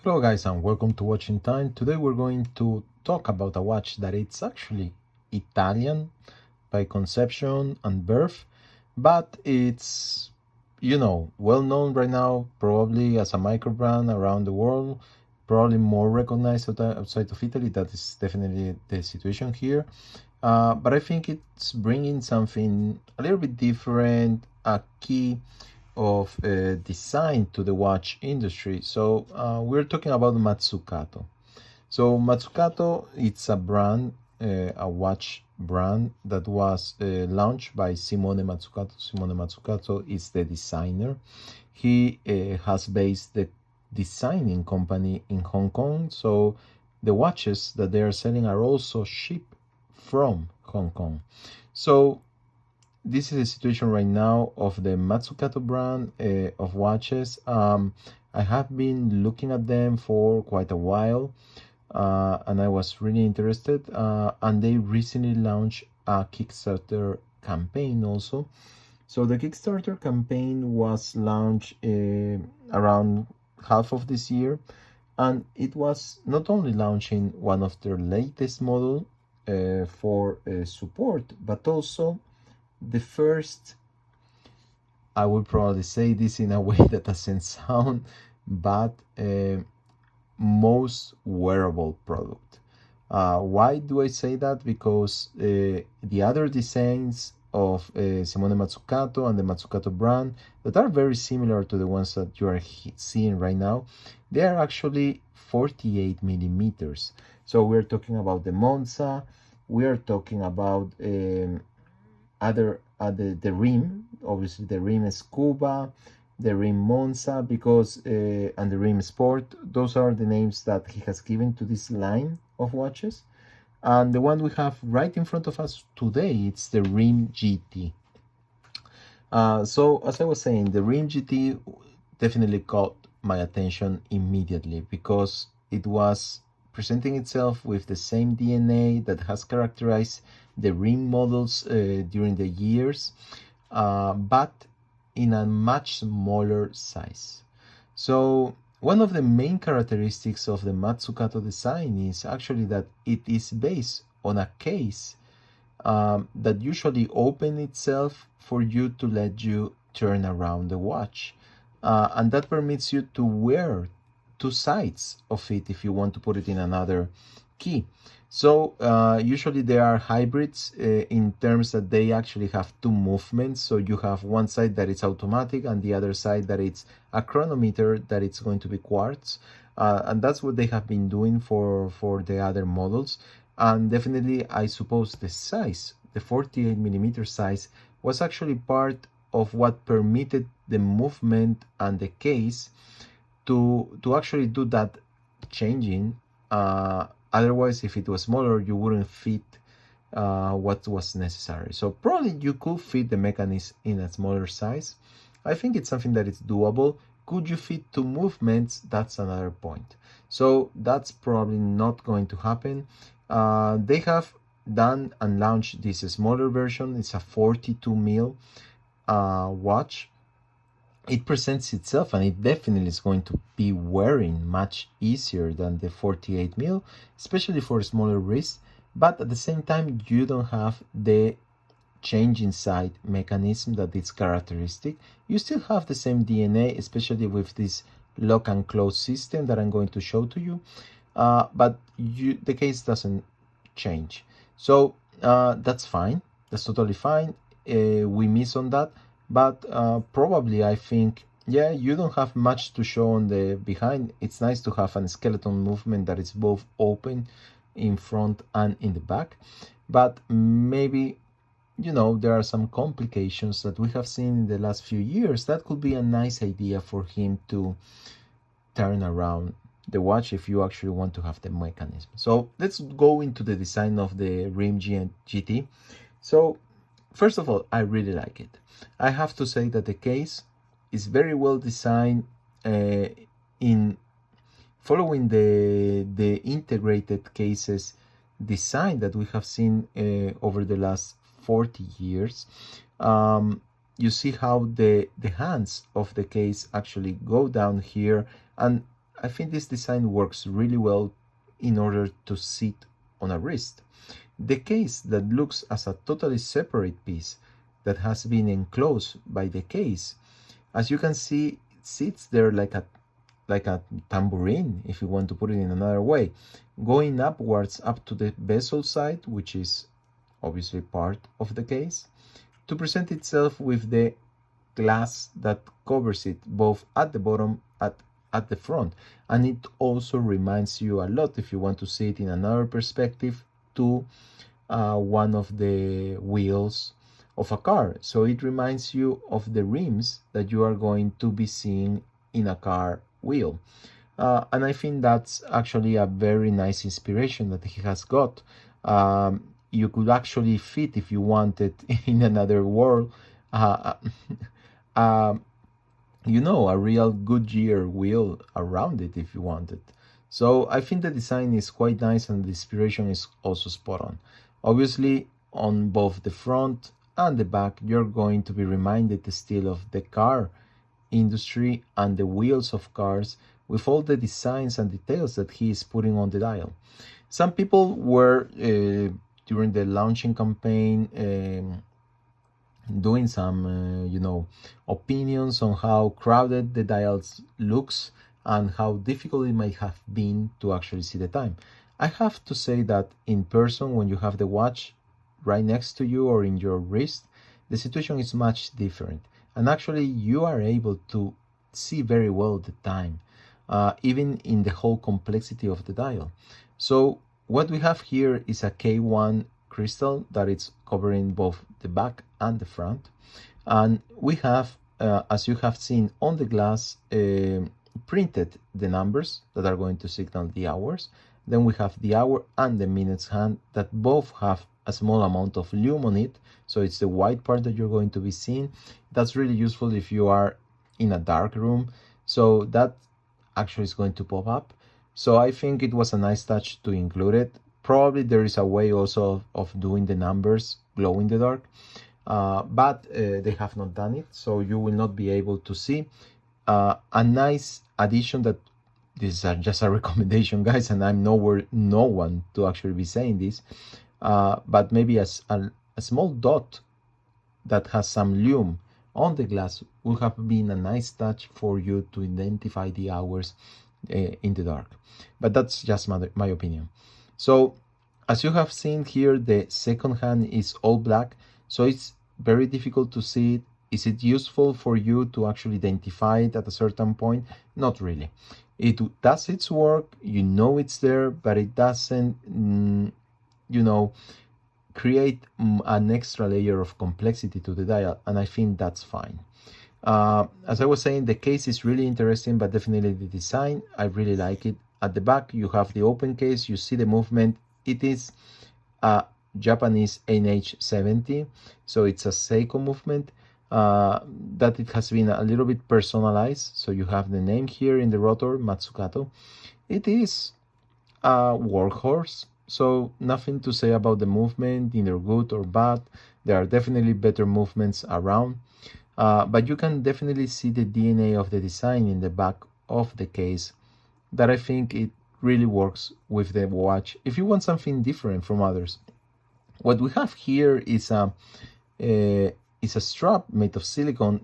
Hello guys and welcome to Watching Time. Today we're going to talk about a watch that it's actually Italian by conception and birth, but it's, well known right now probably as a micro brand around the world, probably more recognized outside of Italy. That is definitely the situation here. But I think it's bringing something a little bit different, a key of design to the watch industry. So we're talking about Mazzucato. So Mazzucato, it's a brand, a watch brand that was launched by Simone Mazzucato. Simone Mazzucato is the designer. He has based the designing company in Hong Kong. So the watches that they are selling are also shipped from Hong Kong. So this is the situation right now of the Matsukato brand of watches. I have been looking at them for quite a while, and I was really interested. And they recently launched a Kickstarter campaign also. So the Kickstarter campaign was launched around half of this year, and it was not only launching one of their latest model for support, but also the first, I would probably say this in a way that doesn't sound bad, most wearable product. Why do I say that? Because the other designs of Simone Mazzucato and the Mazzucato brand that are very similar to the ones that you are seeing right now, they are actually 48 millimeters. So we're talking about the Monza, we are talking about the rim, obviously the rim Scuba, the rim Monza, because and the rim Sport. Those are the names that he has given to this line of watches. And the one we have right in front of us today, it's the RIM GT. So as I was saying, the RIM GT definitely caught my attention immediately because it was presenting itself with the same DNA that has characterized the RIM models during the years, but in a much smaller size. So one of the main characteristics of the Mazzucato design is actually that it is based on a case that usually open itself for you to let you turn around the watch. And that permits you to wear two sides of it if you want to put it in another key. So usually there are hybrids in terms that they actually have two movements. So you have one side that is automatic and the other side that it's a chronometer that it's going to be quartz. And that's what they have been doing for the other models. And definitely, I suppose the size, the 48 millimeter size, was actually part of what permitted the movement and the case to actually do that changing. Otherwise, if it was smaller, you wouldn't fit what was necessary. So probably you could fit the mechanism in a smaller size. I think it's something that is doable. Could you fit two movements? That's another point. So that's probably not going to happen. They have done and launched this smaller version. It's a 42 mil watch. It presents itself and it definitely is going to be wearing much easier than the 48 mil, especially for a smaller wrist. But at the same time, you don't have the change inside mechanism that is characteristic. You still have the same DNA, especially with this lock and close system that I'm going to show to you. But the case doesn't change. So that's fine. That's totally fine. We miss on that. But probably I think, yeah, you don't have much to show on the behind. It's nice to have a skeleton movement that is both open in front and in the back. But maybe, there are some complications that we have seen in the last few years. That could be a nice idea for him to turn around the watch if you actually want to have the mechanism. So let's go into the design of the RIM GT. So first of all, I really like it. I have to say that the case is very well designed in following the integrated cases design that we have seen over the last 40 years. You see how the hands of the case actually go down here, and I think this design works really well in order to sit on a wrist. The case that looks as a totally separate piece that has been enclosed by the case, as you can see, sits there like a tambourine, if you want to put it in another way, going upwards up to the bezel side, which is obviously part of the case, to present itself with the glass that covers it both at the bottom at the front. And it also reminds you a lot, if you want to see it in another perspective, to one of the wheels of a car. So it reminds you of the rims that you are going to be seeing in a car wheel. And I think that's actually a very nice inspiration that he has got. You could actually fit, if you wanted, in another world, you know, a real Goodyear wheel around it if you wanted. So I think the design is quite nice and the inspiration is also spot on. Obviously, on both the front and the back, you're going to be reminded still of the car industry and the wheels of cars with all the designs and details that he is putting on the dial. Some people were, during the launching campaign, doing some, you know, opinions on how crowded the dials looks and how difficult it might have been to actually see the time. I have to say that in person, when you have the watch right next to you or in your wrist, the situation is much different. And actually, you are able to see very well the time, even in the whole complexity of the dial. So what we have here is a K1 crystal that is covering both the back and the front. And we have, as you have seen on the glass, printed the numbers that are going to signal the hours. Then we have the hour and the minutes hand that both have a small amount of lume on it. So it's the white part that you're going to be seeing. That's really useful if you are in a dark room. So that actually is going to pop up. So I think it was a nice touch to include it. Probably there is a way also of doing the numbers glow in the dark, but they have not done it. So you will not be able to see a nice addition that this is just a recommendation, guys, and I'm no one to actually be saying this, but maybe a small dot that has some lume on the glass would have been a nice touch for you to identify the hours in the dark. But that's just my opinion. So as you have seen here, the second hand is all black, so it's very difficult to see it. Is it useful for you to actually identify it at a certain point? Not really. It does its work, you know it's there, but it doesn't, you know, create an extra layer of complexity to the dial, and I think that's fine. As I was saying, the case is really interesting, but definitely the design, I really like it. At the back, you have the open case, you see the movement. It is a Japanese NH70, so it's a Seiko movement. That it has been a little bit personalized. So you have the name here in the rotor, Mazzucato. It is a workhorse, so nothing to say about the movement, either good or bad. There are definitely better movements around, but you can definitely see the DNA of the design in the back of the case that I think it really works with the watch if you want something different from others. What we have here is a strap made of silicone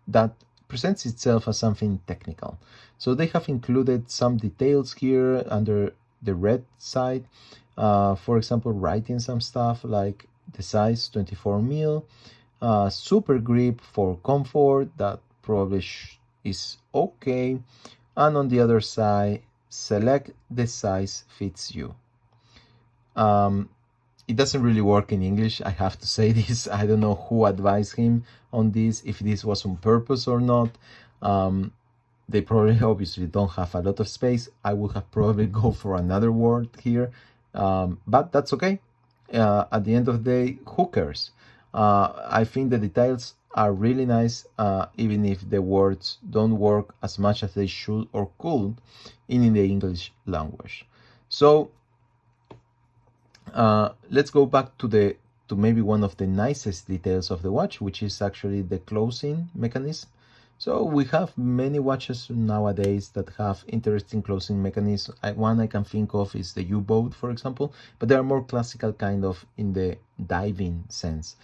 that presents itself as something technical. So they have included some details here under the red side. For example, writing some stuff like the size 24 mil, super grip for comfort, that probably is okay. And on the other side, select the size fits you. It doesn't really work in English, I have to say this. I don't know who advised him on this, if this was on purpose or not. They probably obviously don't have a lot of space. I would have probably go for another word here, but that's okay. At the end of the day, who cares? I think the details are really nice, even if the words don't work as much as they should or could in the English language. So let's go back to maybe one of the nicest details of the watch, which is actually the closing mechanism. So we have many watches nowadays that have interesting closing mechanisms. One I can think of is the U-boat, for example, but they are more classical kind of in the diving sense.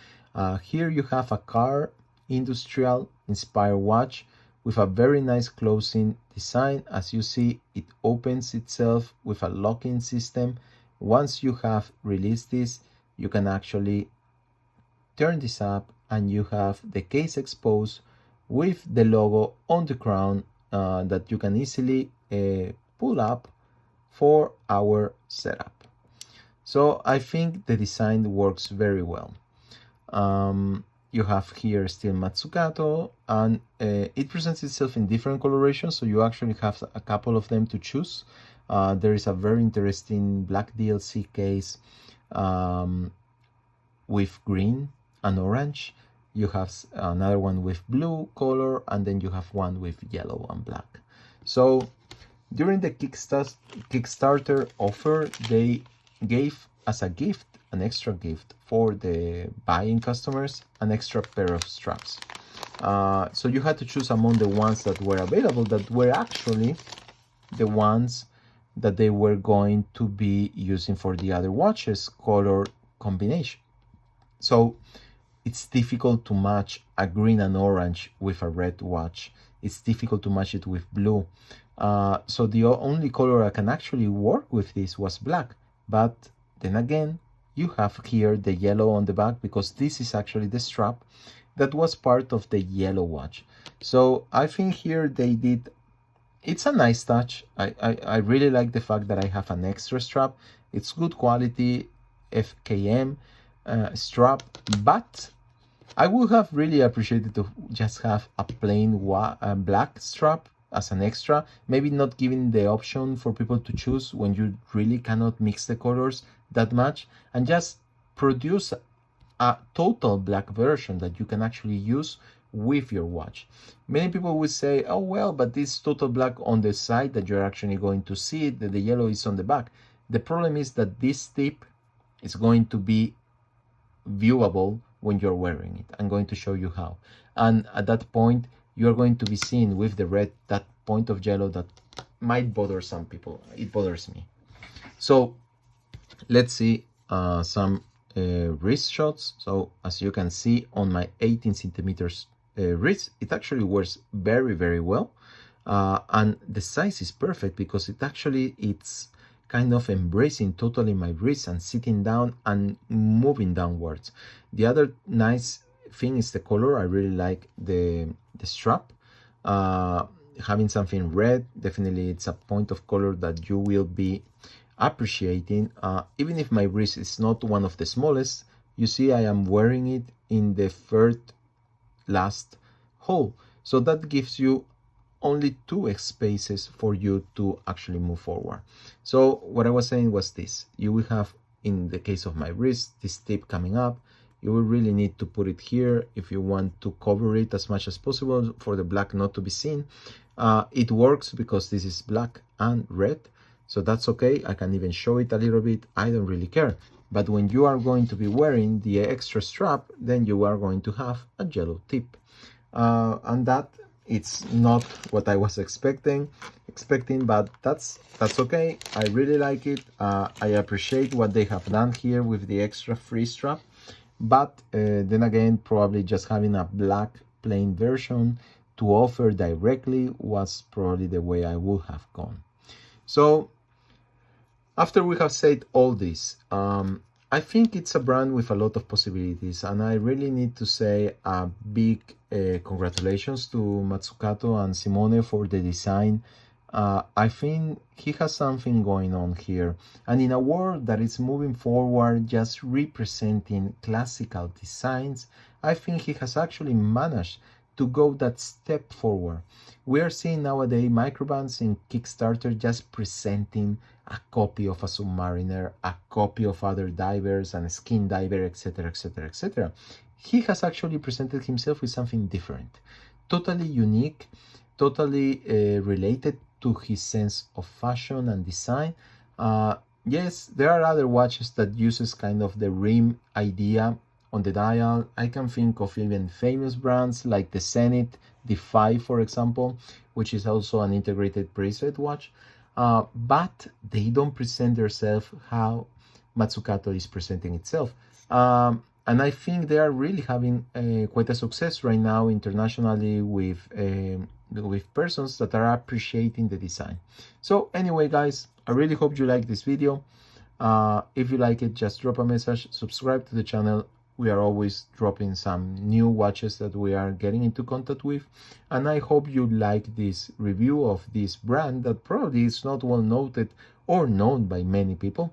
Here you have a car industrial inspired watch with a very nice closing design. As you see, it opens itself with a locking system. Once you have released this, you can actually turn this up and you have the case exposed with the logo on the crown that you can easily pull up for our setup. So I think the design works very well. You have here still Mazzucato, and it presents itself in different colorations, so you actually have a couple of them to choose. There is a very interesting black DLC case with green and orange. You have another one with blue color, and then you have one with yellow and black. So during the Kickstarter offer, they gave as a gift, an extra gift for the buying customers, an extra pair of straps. So you had to choose among the ones that were available, that were actually the ones that they were going to be using for the other watches color combination. So it's difficult to match a green and orange with a red watch. It's difficult to match it with blue. So the only color I can actually work with this was black. But then again, you have here the yellow on the back, because this is actually the strap that was part of the yellow watch. So I think here they did, it's a nice touch. I really like the fact that I have an extra strap. It's good quality FKM strap, but I would have really appreciated to just have a plain black strap as an extra, maybe not giving the option for people to choose when you really cannot mix the colors that much, and just produce a total black version that you can actually use with your watch. Many people will say, oh well, but this total black on the side that you're actually going to see it, that the yellow is on the back. The problem is that this tip is going to be viewable when you're wearing it. I'm going to show you how. And at that point, you're going to be seeing with the red that point of yellow that might bother some people. It bothers me. So let's see some wrist shots. So as you can see on my 18 centimeters wrist, it actually wears very, very well. And the size is perfect because it's kind of embracing totally my wrist and sitting down and moving downwards. The other nice thing is the color. I really like the strap. Having something red, definitely it's a point of color that you will be appreciating. Even if my wrist is not one of the smallest, you see I am wearing it in the third last hole. So that gives you only 2 spaces for you to actually move forward. So what I was saying was this: you will have, in the case of my wrist, this tip coming up. You will really need to put it here if you want to cover it as much as possible for the black not to be seen. It works because this is black and red, so that's okay. I can even show it a little bit. I don't really care. But when you are going to be wearing the extra strap, then you are going to have a yellow tip, and that it's not what I was expecting, but that's okay. I really like it. I appreciate what they have done here with the extra free strap, but then again, probably just having a black plain version to offer directly was probably the way I would have gone. So after we have said all this, I think it's a brand with a lot of possibilities, and I really need to say a big congratulations to Mazzucato and Simone for the design. I think he has something going on here, and in a world that is moving forward just representing classical designs, I think he has actually managed to go that step forward. We are seeing nowadays microbands in Kickstarter just presenting a copy of a Submariner, a copy of other divers and a skin diver, etc, etc, etc. He has actually presented himself with something different, totally unique, totally related to his sense of fashion and design. Yes, there are other watches that uses kind of the rim idea on the dial. I can think of even famous brands like the Zenith D5, for example, which is also an integrated preset watch, but they don't present themselves how Mazzucato is presenting itself. And I think they are really having quite a success right now internationally with persons that are appreciating the design. So anyway, guys, I really hope you like this video. If you like it, just drop a message, subscribe to the channel. We are always dropping some new watches that we are getting into contact with. And I hope you like this review of this brand that probably is not well noted or known by many people.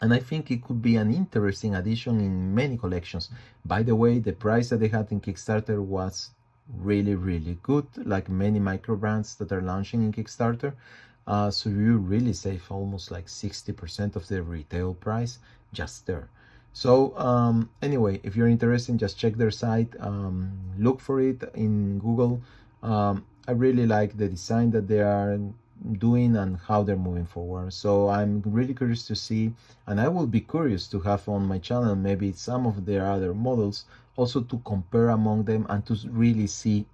And I think it could be an interesting addition in many collections. By the way, the price that they had in Kickstarter was really, really good, like many micro brands that are launching in Kickstarter. So you really save almost like 60% of the retail price just there. So anyway, if you're interested, just check their site, look for it in Google. I really like the design that they are doing and how they're moving forward. So I'm really curious to see, and I will be curious to have on my channel maybe some of their other models, also to compare among them and to really see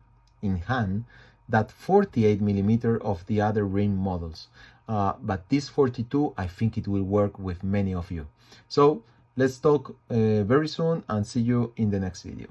in hand that 48 millimeter of the other rim models. But this 42, I think it will work with many of you. So let's talk very soon and see you in the next video.